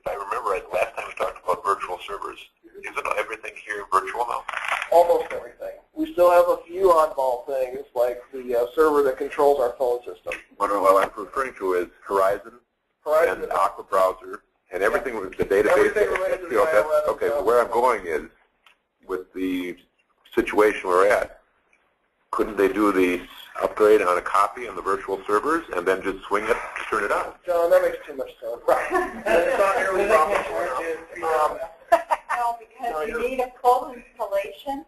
I remember last time we talked about virtual servers. Isn't everything here virtual now? Almost everything. We still have a few oddball things, like the server that controls our phone system. What I'm referring to is Horizon and Aqua Browser and everything with the database. Everything related to the ILS. Okay, but where I'm going is, with the situation we're at, couldn't they do the upgrade on a copy on the virtual servers and then just swing it to turn it on? John, that makes too much sense. Right. It's not nearly profitable. No, because you need a full installation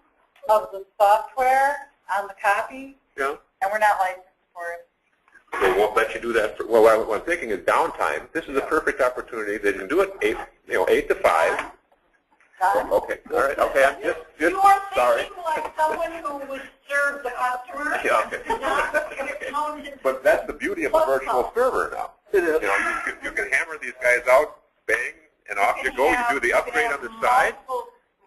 of the software on the copy, Yeah. and we're not licensed for it. They won't let you do that. Well, what I'm thinking is downtime. This is a perfect opportunity. They can do it 8 to 5. Done? Okay. All right. Okay. I'm just You are sorry. thinking like someone who would serve the customer. Yeah, okay. Okay. But that's the beauty of a virtual server now. It is. You know, you can hammer these guys out, bang, and off you go. You do the upgrade on the side.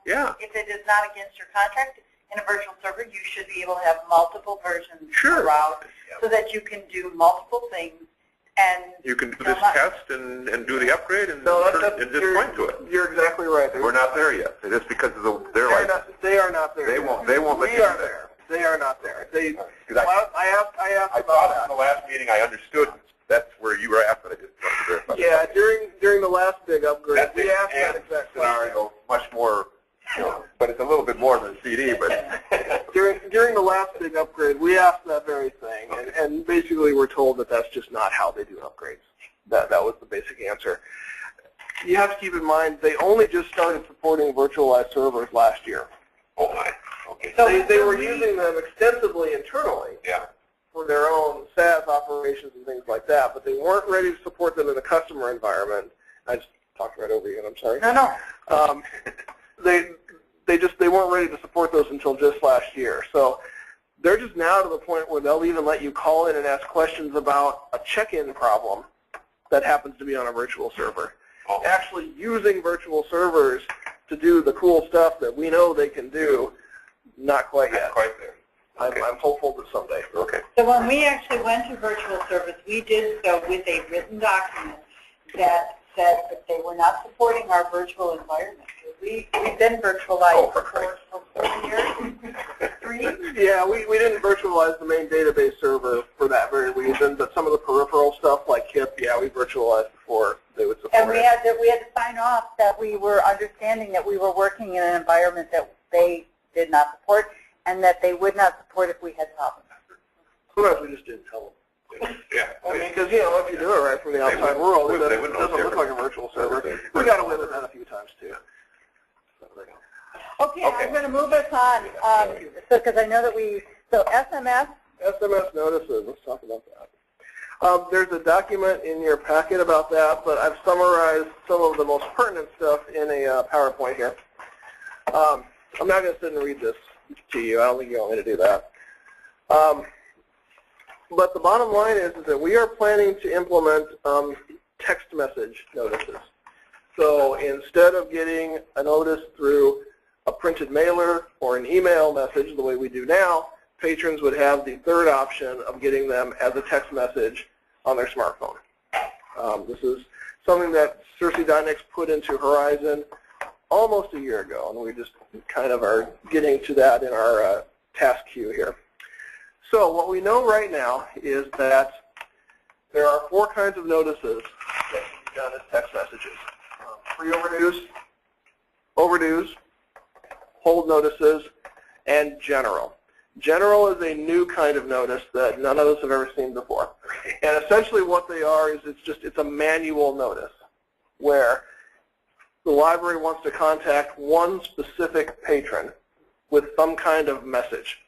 Yeah. If it is not against your contract, in a virtual server, you should be able to have multiple versions Sure. throughout so that you can do multiple things. And you can do this test and do the upgrade and just point to it. You're exactly right. We're not there yet. It is because of their license. They are not there. They won't let you do that. They are not there. I I thought in the last meeting I understood that's where you were at, but I just wanted to verify. Yeah, during the last big upgrade, That we asked that exact scenario much more, but it's a little bit more than CD. But during the last big upgrade, we asked that very thing, and basically we're told that that's just not how they do upgrades. That was the basic answer. You have to keep in mind they only just started supporting virtualized servers last year. Oh my. Okay. So they were using them extensively internally. Yeah. For their own SaaS operations and things like that, but they weren't ready to support them in a customer environment. I just talked right over you, and I'm sorry. No. They weren't ready to support those until just last year. So they're just now to the point where they'll even let you call in and ask questions about a check-in problem that happens to be on a virtual server. Oh. Actually using virtual servers to do the cool stuff that we know they can do, not quite yet. Not quite there. Okay. I'm hopeful that someday. Okay. So when we actually went to virtual service, we did so with a written document that said that they were not supporting our virtual environment. We've been virtualized for 4 years. 3? Yeah, we didn't virtualize the main database server for that very reason, but some of the peripheral stuff like HIP, yeah, we virtualized before they would support it. And we had to sign off that we were understanding that we were working in an environment that they did not support, and that they would not support if we had problems. Sometimes we just didn't tell them. Yeah. I mean, because, if you do it right from the outside world, it doesn't look like a virtual server. We got away with that a few times, too. Okay, I'm going to move us on, because I know that so SMS. SMS notices, let's talk about that. There's a document in your packet about that, but I've summarized some of the most pertinent stuff in a PowerPoint here. I'm not going to sit and read this to you. I don't think you want me to do that. But the bottom line is that we are planning to implement text message notices. So instead of getting a notice through a printed mailer or an email message the way we do now, patrons would have the third option of getting them as a text message on their smartphone. This is something that Cersei.Nix put into Horizon almost a year ago, and we just kind of are getting to that in our task queue here. So what we know right now is that there are 4 kinds of notices that can be done as text messages. Pre-overdues, overdues, hold notices, and general. General is a new kind of notice that none of us have ever seen before. And essentially what they are is it's a manual notice where the library wants to contact one specific patron with some kind of message.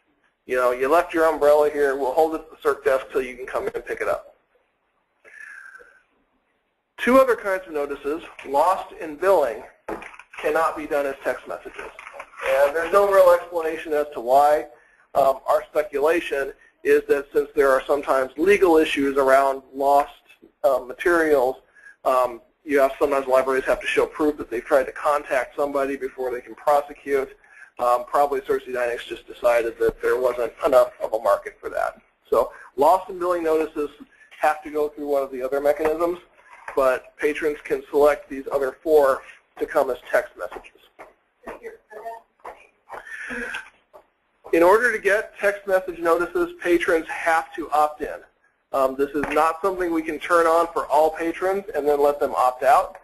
You left your umbrella here, we'll hold it at the circ desk till you can come in and pick it up. 2 other kinds of notices, lost and billing, cannot be done as text messages. And there's no real explanation as to why. Our speculation is that since there are sometimes legal issues around lost materials, sometimes libraries have to show proof that they've tried to contact somebody before they can prosecute. Probably Cersei.Nix just decided that there wasn't enough of a market for that. So lost and billing notices have to go through one of the other mechanisms. but patrons can select these other 4 to come as text messages. In order to get text message notices, patrons have to opt in. This is not something we can turn on for all patrons and then let them opt out.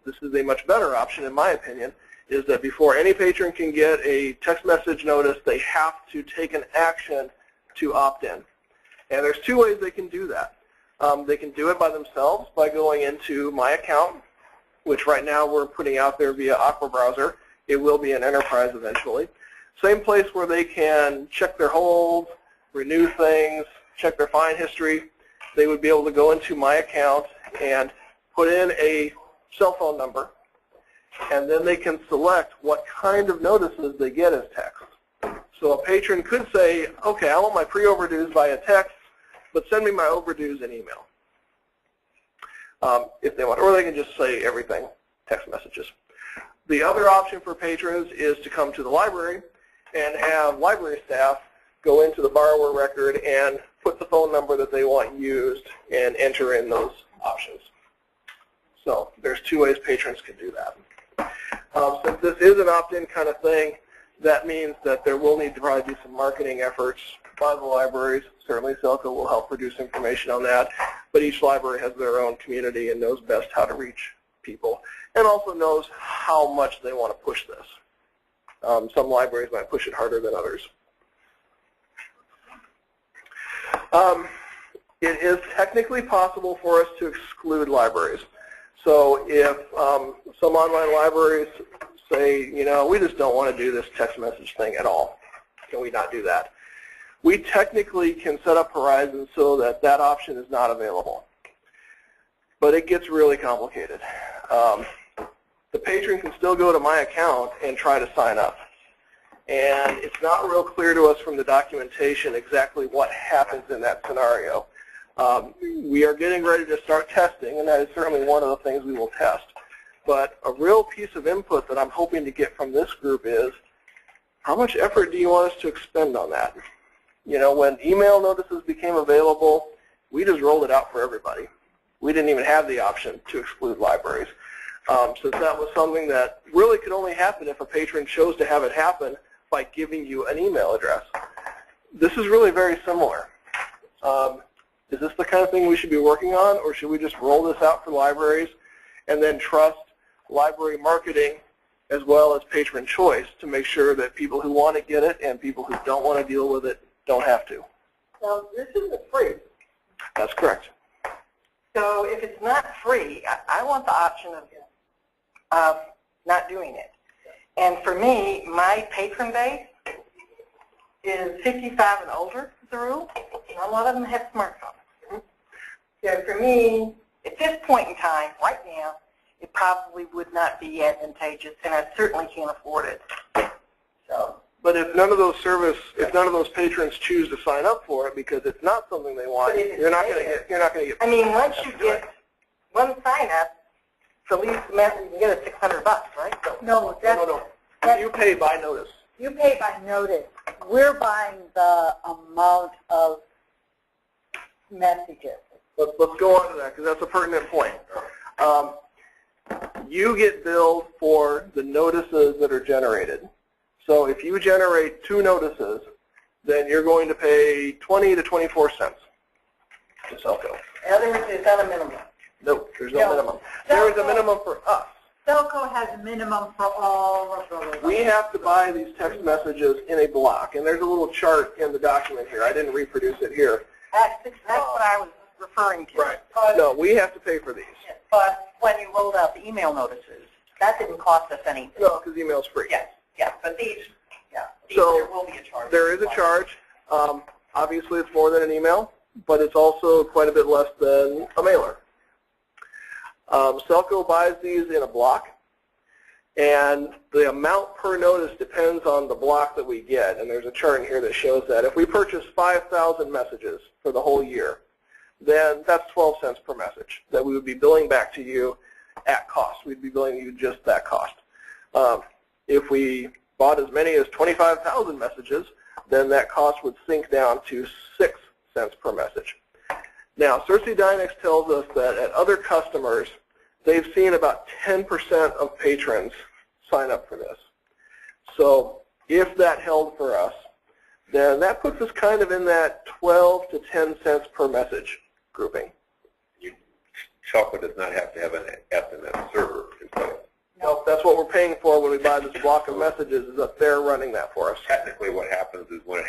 This is a much better option, in my opinion, is that before any patron can get a text message notice, they have to take an action to opt in. And there's 2 ways they can do that. They can do it by themselves by going into My Account, which right now we're putting out there via Aqua Browser. It will be an enterprise eventually. Same place where they can check their holds, renew things, check their fine history. They would be able to go into My Account and put in a cell phone number, and then they can select what kind of notices they get as text. So a patron could say, okay, I want my pre-overdues via text, but send me my overdues in email. If they want, or they can just say everything, text messages. The other option for patrons is to come to the library and have library staff go into the borrower record and put the phone number that they want used and enter in those options. So there's 2 ways patrons can do that. Since this is an opt-in kind of thing, that means that there will need to probably be some marketing efforts by the libraries. Certainly SELCO will help produce information on that, but each library has their own community and knows best how to reach people, and also knows how much they want to push this. Some libraries might push it harder than others. It is technically possible for us to exclude libraries. So if some online libraries say, you know, we just don't want to do this text message thing at all, can we not do that? We technically can set up Horizon so that that option is not available. But it gets really complicated. The patron can still go to My Account and try to sign up. And it's not real clear to us from the documentation exactly what happens in that scenario. We are getting ready to start testing, and that is certainly one of the things we will test. But a real piece of input that I'm hoping to get from this group is, how much effort do you want us to expend on that? You know, when email notices became available, we just rolled it out for everybody. We didn't even have the option to exclude libraries. Since that was something that really could only happen if a patron chose to have it happen by giving you an email address. This is really very similar. Is this the kind of thing we should be working on, or should we just roll this out for libraries and then trust library marketing as well as patron choice to make sure that people who want to get it and people who don't want to deal with it don't have to? Now, this isn't free. That's correct. So if it's not free, I want the option of not doing it. And for me, my patron base is 55 and older, as a rule, and a lot of them have smartphones. So for me, at this point in time, right now, it probably would not be advantageous, and I certainly can't afford it. So. But if none of those patrons choose to sign up for it because it's not something they want, you're not going to get. I mean, once you get one sign up, the least amount you can get is $600, right? So, No, No. You pay by notice. you pay by notice. We're buying the amount of messages. Let's go on to that because that's a pertinent point. You get billed for the notices that are generated. So if you generate 2 notices, then you're going to pay 20 to 24 cents to SELCO. in other words, it's not a minimum. No, there's no minimum. There is a minimum for us. SELCO has a minimum for all of those. We have to buy these text messages in a block, and there's a little chart in the document here. I didn't reproduce it here. That's what I was referring to. Right. No, we have to pay for these. But when you rolled out the email notices, that didn't cost us anything. No, because email's free. Yes, but these, So there will be a charge. there is a charge. Obviously, it's more than an email, but it's also quite a bit less than a mailer. SELCO buys these in a block, and the amount per notice depends on the block that we get, and there's a chart here that shows that. If we purchase 5,000 messages for the whole year, then that's 12 cents per message that we would be billing back to you at cost. We'd be billing you just that cost. If we bought as many as 25,000 messages, then that cost would sink down to 6 cents per message. Now, Cersei Dynex tells us that at other customers, they've seen about 10% of patrons sign up for this. So if that held for us, then that puts us kind of in that 12 to 10 cents per message grouping. SELCO does not have to have an SMS server in place. No, that's what we're paying for when we buy this block of messages, is that they're running that for us. Technically what happens is when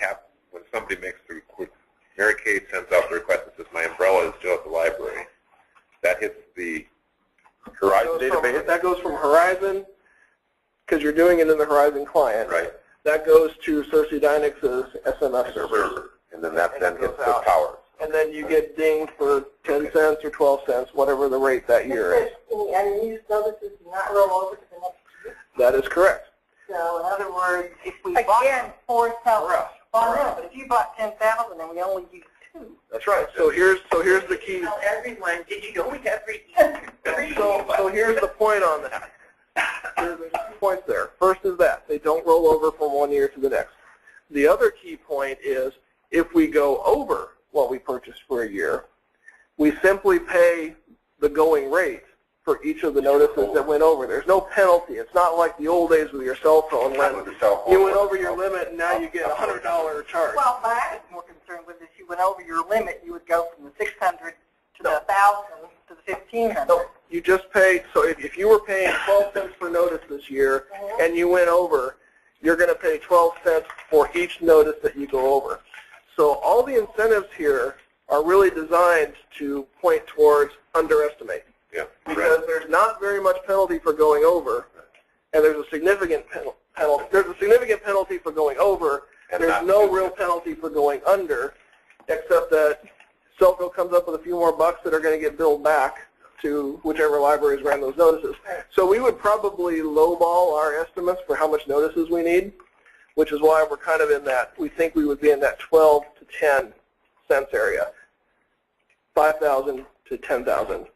somebody makes the request, Mary Kate sends out the request and says, my umbrella is still at the library. That hits the Horizon database. That goes from Horizon, because you're doing it in the Horizon client. Right. That goes to Cersei Dynex's SMS server. And then that then hits the tower. And then you get dinged for 10 cents or 12 cents, whatever the rate that year is. And these notices do not roll over to the next year. That is correct. So in other words, if we Again, for SELCO. bought, but if you bought 10,000 and we only used 2. That's right. So here's the key. Tell everyone, did you know we have free? So here's the point on that. There's a few points there. First is that they don't roll over from one year to the next. The other key point is if we go over what we purchased for a year, we simply pay the going rate for each of the notices that went over. There's no penalty. It's not like the old days with your cell phone when you went over your limit and now you get a $100 charge. Well, but I was more concerned with if you went over your limit, you would go from the 600 to the 1,000 to the 1,500. No, you just pay, so if you were paying 12 cents per notice this year and you went over, you're going to pay 12 cents for each notice that you go over. So all the incentives here are really designed to point towards underestimate. Yeah. Because there's not very much penalty for going over, and there's a significant penalty. There's a significant penalty for going over. There's no real penalty for going under, except that SELCO comes up with a few more bucks that are going to get billed back to whichever libraries ran those notices. So we would probably lowball our estimates for how much notices we need, which is why we're kind of in that, we think we would be in that 12 to 10 cents area. 5,000 to 10,000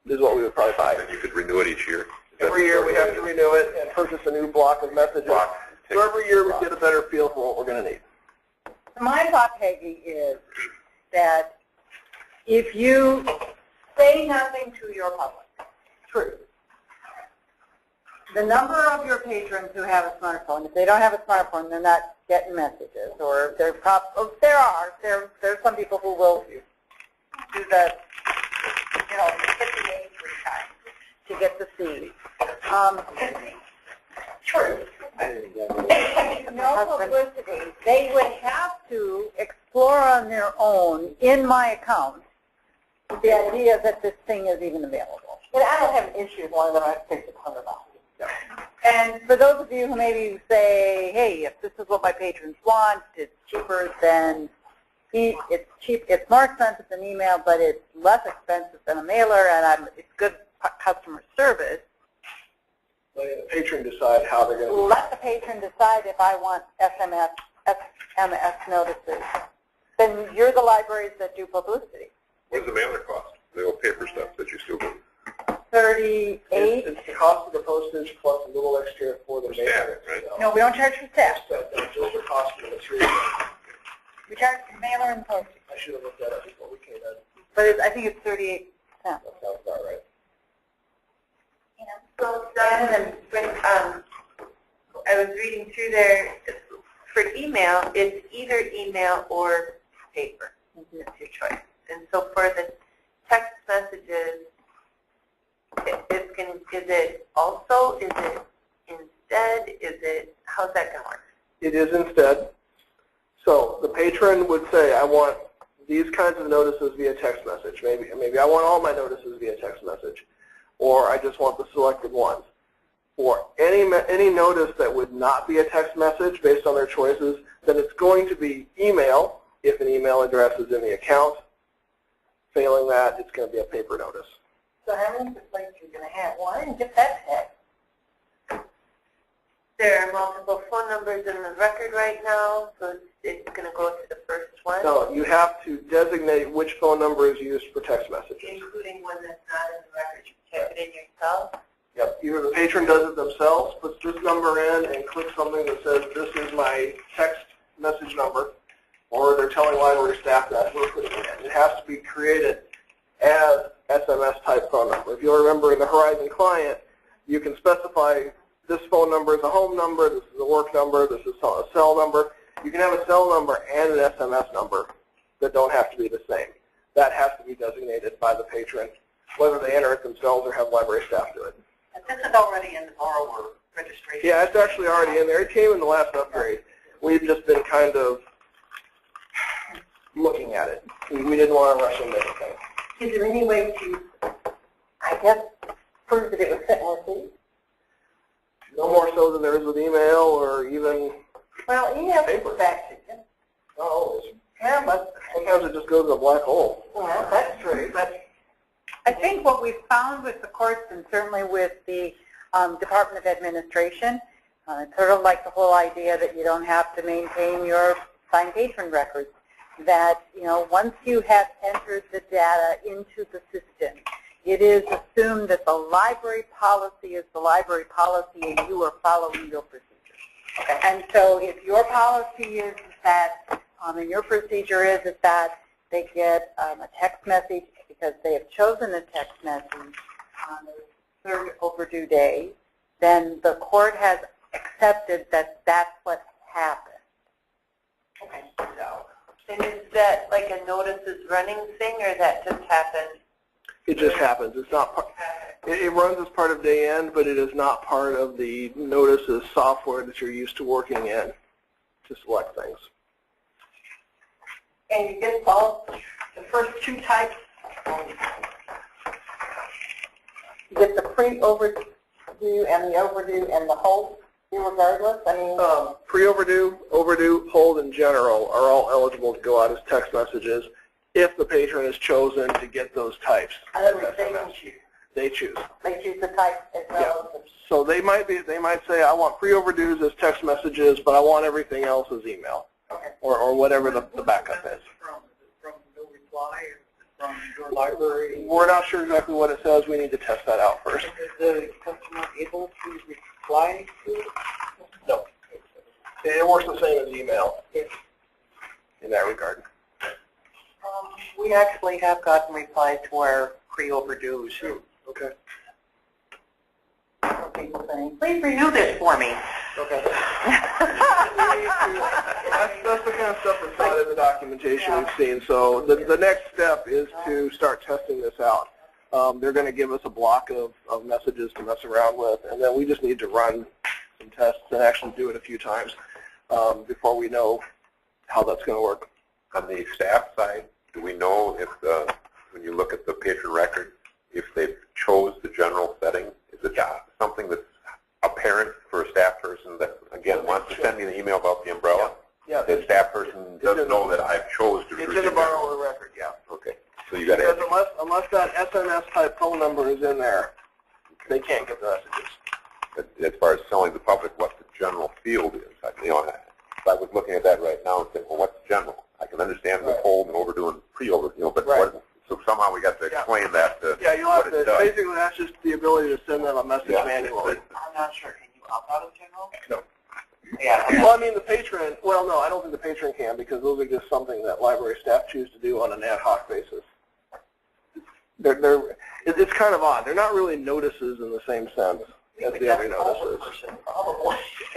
is what we would probably buy. And you could renew it each year. Every year we have to renew it and purchase a new block of messages. So every year we get a better feel for what we're going to need. My thought, Peggy, is that if you say nothing to your public, truth, the number of your patrons who have a smartphone, if they don't have a smartphone, they're not getting messages, or there's some people who will do the, hit the A 3 times to get the C. True. No publicity. They would have to explore on their own in my account the idea that this thing is even available. And I don't have an issue with one of them. I think it's $100. And for those of you who maybe say, hey, if this is what my patrons want, it's cheaper than it's more expensive than email, but it's less expensive than a mailer, and it's good customer service. Let the patron decide how they're going to. Let the patron decide if I want SMS notices. Then you're the libraries that do publicity. What does the mailer cost? The old paper stuff that you still do. 38. It's the cost of the postage plus a little extra for the mailer. Right? No, we don't charge for staff. That's just the cost of the material. We charge for mailer and postage. I should have looked that up before we came in. But I think it's 38 cents. That sounds about right. So, Diana, I was reading through there, for email, it's either email or paper. It's your choice. And so for the text messages, is it also, is it instead, how's that going to work? It is instead. So the patron would say, I want these kinds of notices via text message. Maybe I want all my notices via text message. Or I just want the selected ones. For any notice that would not be a text message based on their choices, then it's going to be email if an email address is in the account. Failing that, it's going to be a paper notice. So how many complaints are you going to have? Well, I didn't get that text. There are multiple phone numbers in the record right now, so it's going to go to the first one? No, you have to designate which phone number is used for text messages. Including one that's not in the record. You type it in yourself? Yep. Either the patron does it themselves, puts this number in, and clicks something that says, this is my text message number, or they're telling library staff that we're putting it in. It has to be created as SMS type phone number. If you'll remember in the Horizon client, you can specify this phone number is a home number, this is a work number, this is a cell number. You can have a cell number and an SMS number that don't have to be the same. That has to be designated by the patron, whether they enter it themselves or have library staff do it. And this is already in the borrower registration. Yeah, it's actually already in there. It came in the last upgrade. We've just been kind of looking at it. We didn't want to rush into anything. Is there any way to, I guess, prove that it was sent and received? No more so than there is with email or even Well, email paper. is back to you. Not always. Yeah, but Sometimes it just goes in a black hole. well, that's true. But I think what we've found with the courts and certainly with the Department of Administration, it's sort of like the whole idea that you don't have to maintain your signed patron records, that, you know, once you have entered the data into the system, it is assumed that the library policy is the library policy and you are following your procedure. Okay. And so if your policy is that, and your procedure is that they get a text message because they have chosen a text message on the third overdue day, then the court has accepted that that's what happened. okay, so And is that like a notices running thing, or that just happened? It just happens. It's not part. It runs as part of day end, but it is not part of the notices software that you're used to working in to select things. and you get all the first two types. You get the pre-overdue and the overdue and the hold, regardless. I mean, Pre-overdue, overdue, hold in general are all eligible to go out as text messages if the patron has chosen to get those types. in other words, they can choose. They choose. They choose the type as well as the. So they might say, I want pre-overdues as text messages, but I want everything else as email, Okay. or whatever the backup is. From no reply, from your library. We're not sure exactly what it says. We need to test that out first. Is the customer able to reply to it? No. It works the same as email in that regard. We actually have gotten replies to our pre-overdues. Okay. People saying, please renew this for me. Okay. That's the kind of stuff that's not in the documentation we've seen. So the next step is to start testing this out. They're going to give us a block of messages to mess around with, and then we just need to run some tests and actually do it a few times before we know how that's going to work. On the staff side, do we know if when you look at the patron record, if they've chose the general setting? Is it something that's apparent for a staff person that, again, wants to send me an email about the umbrella? Yeah. The staff person doesn't know that I've chose to. It's in the borrower record, yeah. Okay. So you got to. Because unless that SMS type phone number is in there, they can't get the messages. As far as telling the public what the general field is, you know, if I was looking at that right now and saying, well, what's general? I can understand the hold and overdo and pre-over, you know, but so somehow we got to explain that to you'll have to, basically that's just the ability to send them a message manually. I'm not sure. Can you opt out of general? No. Yeah. Well, I mean, the patron, well, no, I don't think the patron can, because those are just something that library staff choose to do on an ad hoc basis. It's kind of odd. They're not really notices in the same sense as the other notices.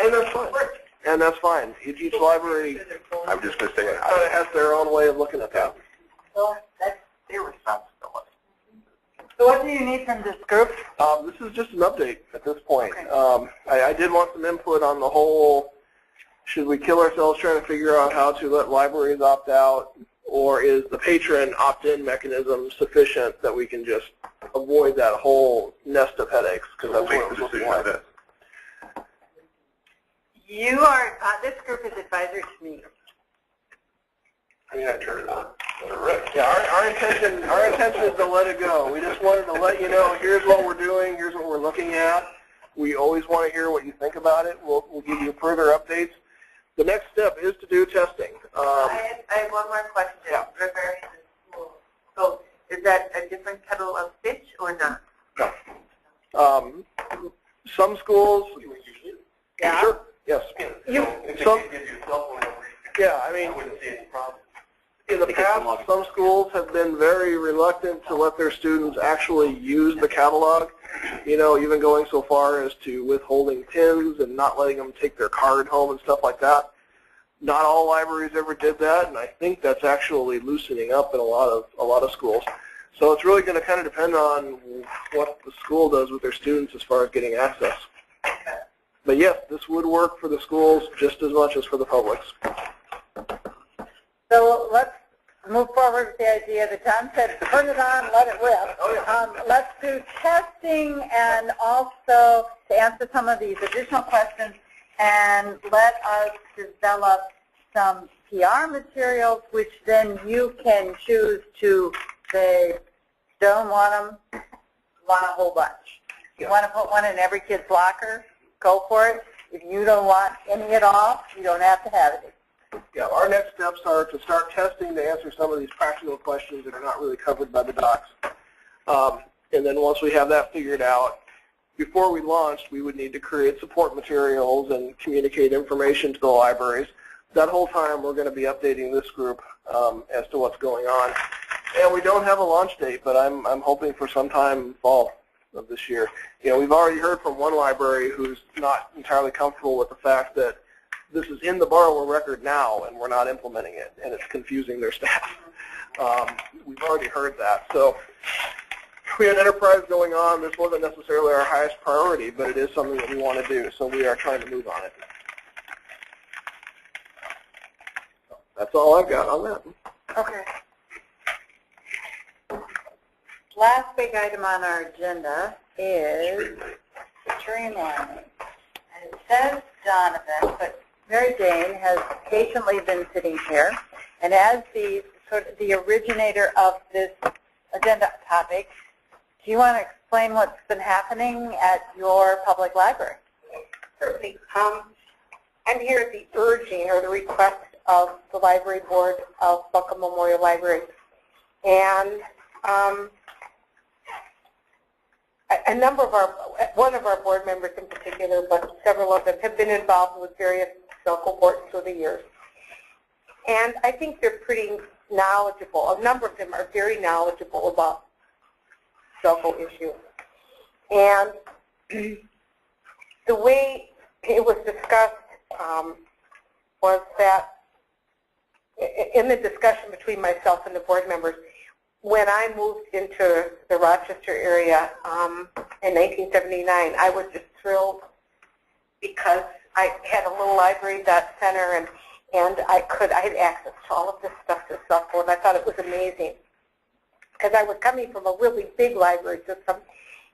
And that's fine. And that's fine. Each library I'm just going to say, kind of has their own way of looking at that. So that's their responsibility. So what do you need from this group? This is just an update at this point. I did want some input on the whole, should we kill ourselves trying to figure out how to let libraries opt out, or is the patron opt-in mechanism sufficient that we can just avoid that whole nest of headaches? Because that's what it was looking like. You are, this group is advisory to me. I mean, I turn it on. Yeah, our intention is to let it go. We just wanted to let you know, here's what we're doing, here's what we're looking at. We always want to hear what you think about it. We'll give you further updates. The next step is to do testing. I have one more question regarding the school. So is that a different kettle of fish or not? No. Some schools, Yeah. sure, yes. Yeah, I mean, I wouldn't see any problem. in the past, some schools have been very reluctant to let their students actually use the catalog, you know, even going so far as to withholding pins and not letting them take their card home and stuff like that. Not all libraries ever did that, and I think that's actually loosening up in a lot of schools. So it's really going to kind of depend on what the school does with their students as far as getting access. But yes, this would work for the schools just as much as for the publics. So let's move forward with the idea that John said, turn it on, let it rip. Let's do testing and also to answer some of these additional questions, and let us develop some PR materials, which then you can choose to say, don't want them, want a whole bunch. You want to put one in every kid's locker, go for it. If you don't want any at all, you don't have to have it. Yeah, our next steps are to start testing to answer some of these practical questions that are not really covered by the docs. And then once we have that figured out, before we launched, we would need to create support materials and communicate information to the libraries. That whole time, we're going to be updating this group as to what's going on. And we don't have a launch date, but I'm hoping for sometime fall of this year. You know, we've already heard from one library who's not entirely comfortable with the fact that this is in the borrower record now, and we're not implementing it, and it's confusing their staff. We've already heard that. So we had enterprise going on. This wasn't necessarily our highest priority, but it is something that we want to do, so we are trying to move on it. So that's all I've got on that. Okay. Last big item on our agenda is streamlining. And it says Jonathan, but Mary Jane has patiently been sitting here, and as the originator of this agenda topic, do you want to explain what's been happening at your public library? Certainly. I'm here at the urging or the request of the library board of SELCO Memorial Library, and a number of one of our board members in particular, but several of them have been involved with various SELCO boards through the years. And I think they're pretty knowledgeable. A number of them are very knowledgeable about SELCO issues. And the way it was discussed was that in the discussion between myself and the board members, when I moved into the Rochester area in 1979, I was just thrilled because I had a little library, that center, and I had access to all of this stuff to SELCO, and I thought it was amazing because I was coming from a really big library system,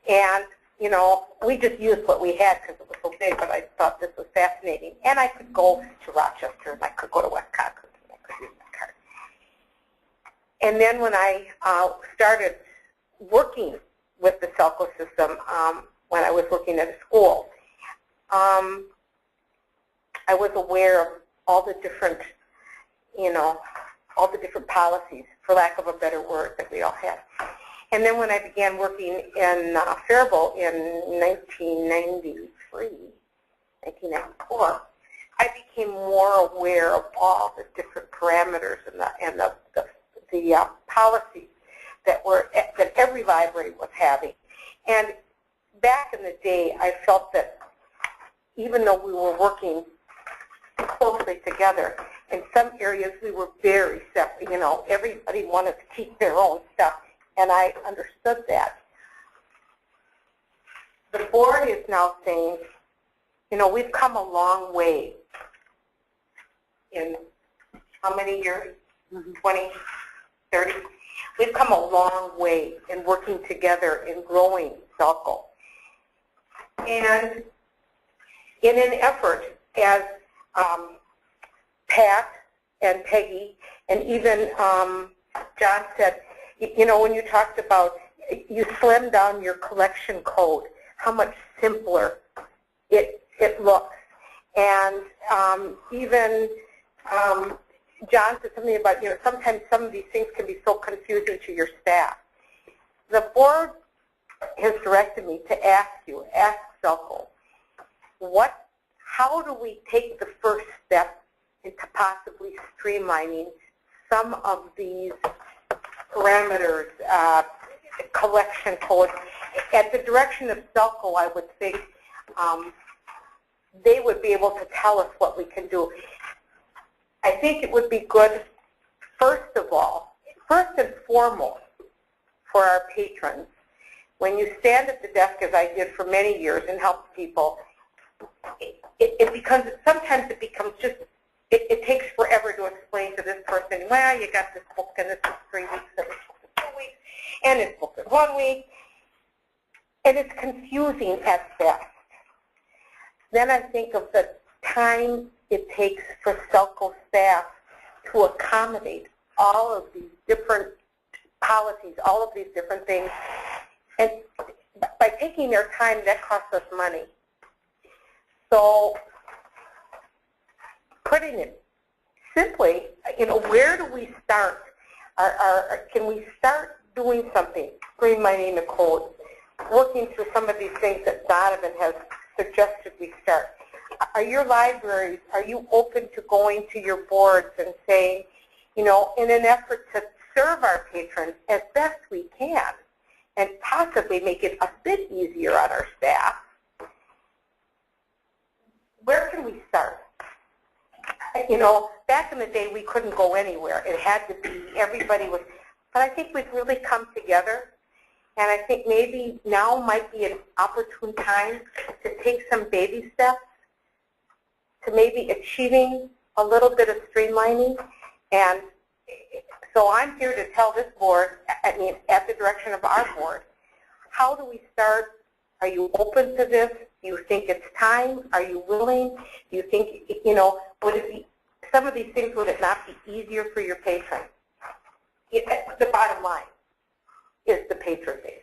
and you know, we just used what we had because it was so big, but I thought this was fascinating. And I could go to Rochester, and I could go to West Concord, and I could use my card. And then when I started working with the SELCO system, when I was working at a school, I was aware of all the different, you know, all the different policies, for lack of a better word, that we all had. And then when I began working in Faribault in 1994, I became more aware of all the different parameters and the policies that every library was having. And back in the day, I felt that even though we were working closely together, in some areas we were very separate. You know, everybody wanted to keep their own stuff, and I understood that. The board is now saying, you know, we've come a long way in how many years? 20, 30? We've come a long way in working together in growing SELCO. And in an effort, as Pat and Peggy and even John said, you know, when you talked about, you slimmed down your collection code, how much simpler it looks. And even John said something about, you know, sometimes some of these things can be so confusing to your staff. The board has directed me to ask SELCO, how do we take the first step into possibly streamlining some of these parameters, collection codes. At the direction of SELCO, I would think they would be able to tell us what we can do. I think it would be good, first and foremost, for our patrons, when you stand at the desk, as I did for many years and help people, sometimes it becomes just, it takes forever to explain to this person, well, you got this book and this is 3 weeks and it's booked in 2 weeks and it's booked in 1 week, and it's confusing at best. Then I think of the time it takes for SELCO staff to accommodate all of these different policies, all of these different things. And by taking their time, that costs us money. So putting it simply, where do we start? Can we start doing something, streamlining the code, working through some of these things that Donovan has suggested we start? Are your libraries, are you open to going to your boards and saying, in an effort to serve our patrons as best we can and possibly make it a bit easier on our staff, where can we start? Back in the day, we couldn't go anywhere. It had to be, everybody was, but I think we've really come together, and I think maybe now might be an opportune time to take some baby steps to maybe achieving a little bit of streamlining. And so I'm here to tell this board, at the direction of our board, how do we start? Are you open to this? Do you think it's time? Are you willing? Do you think, would it be, some of these things, would it not be easier for your patrons? The bottom line is the patron base.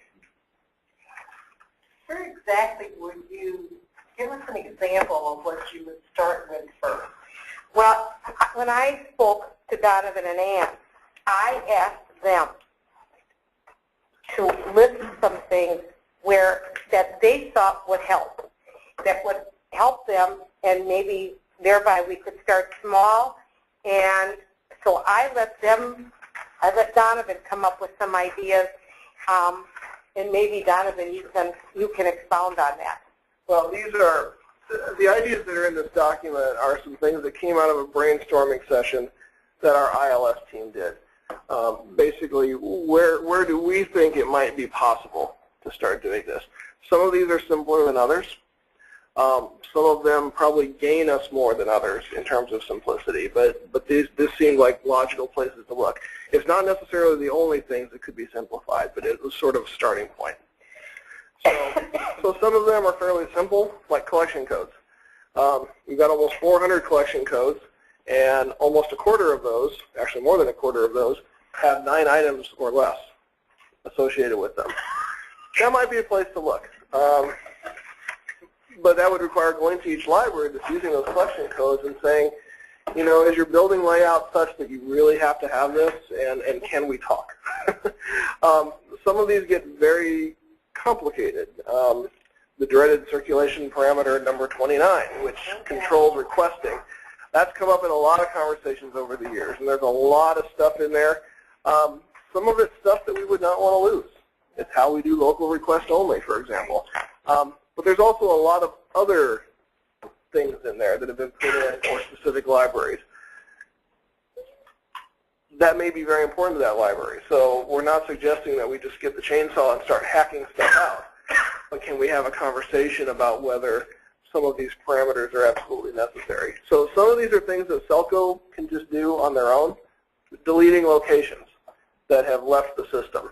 Where exactly would you, give us an example of what you would start with first? Well, when I spoke to Donovan and Ann, I asked them to list some things that they thought would help, them, and maybe thereby we could start small. And so I let Donovan come up with some ideas, and maybe Donovan, you can expound on that. Well, these are, the ideas that are in this document are some things that came out of a brainstorming session that our ILS team did. Basically, where do we think it might be possible to start doing this? Some of these are simpler than others. Some of them probably gain us more than others in terms of simplicity, but this seemed like logical places to look. It's not necessarily the only things that could be simplified, but it was sort of a starting point. So some of them are fairly simple, like collection codes. We've got almost 400 collection codes, and almost a quarter of those, actually more than a quarter of those, have 9 items or less associated with them. That might be a place to look. But that would require going to each library that's using those collection codes and saying, is your building layout such that you really have to have this, and can we talk? Some of these get very complicated. The dreaded circulation parameter number 29, which controls requesting. That's come up in a lot of conversations over the years, and there's a lot of stuff in there. Some of it's stuff that we would not want to lose. It's how we do local request only, for example. But there's also a lot of other things in there that have been put in for specific libraries. That may be very important to that library. So we're not suggesting that we just get the chainsaw and start hacking stuff out. But can we have a conversation about whether some of these parameters are absolutely necessary? So some of these are things that SELCO can just do on their own. Deleting locations that have left the system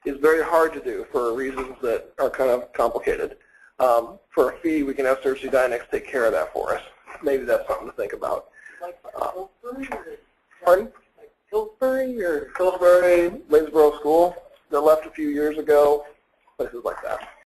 is very hard to do for reasons that are kind of complicated. For a fee, we can have Cersei Dynex take care of that for us. Maybe that's something to think about. Pardon? Like Pillsbury or Pillsbury, Lanesboro School that left a few years ago, places like that.